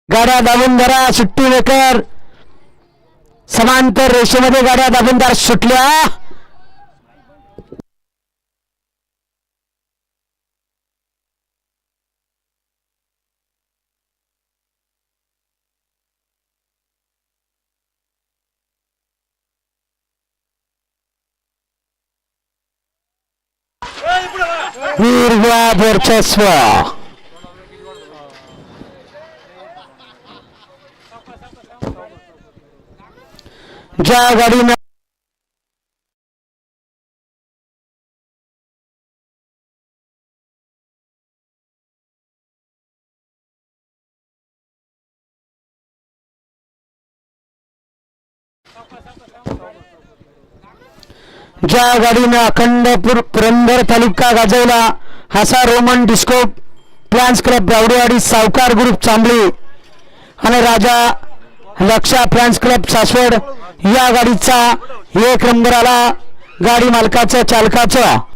गाड्या दाबून धरा, सुट्टी मेकर समांतर रेषेमध्ये गाड्या दाबून धरा, सुटल्या. वीरवा वर्चस्व. ज्या गाडीनं अखंड पुरंदर तालुका गाजवला हासा Roman disco fans club Gawdewadi, सावकार ग्रुप चांबली आणि राजा लक्षा फॅन्स क्लब सासवड या गाडीचा एक नंबर आला गाडी मालकाचं चालकाचं.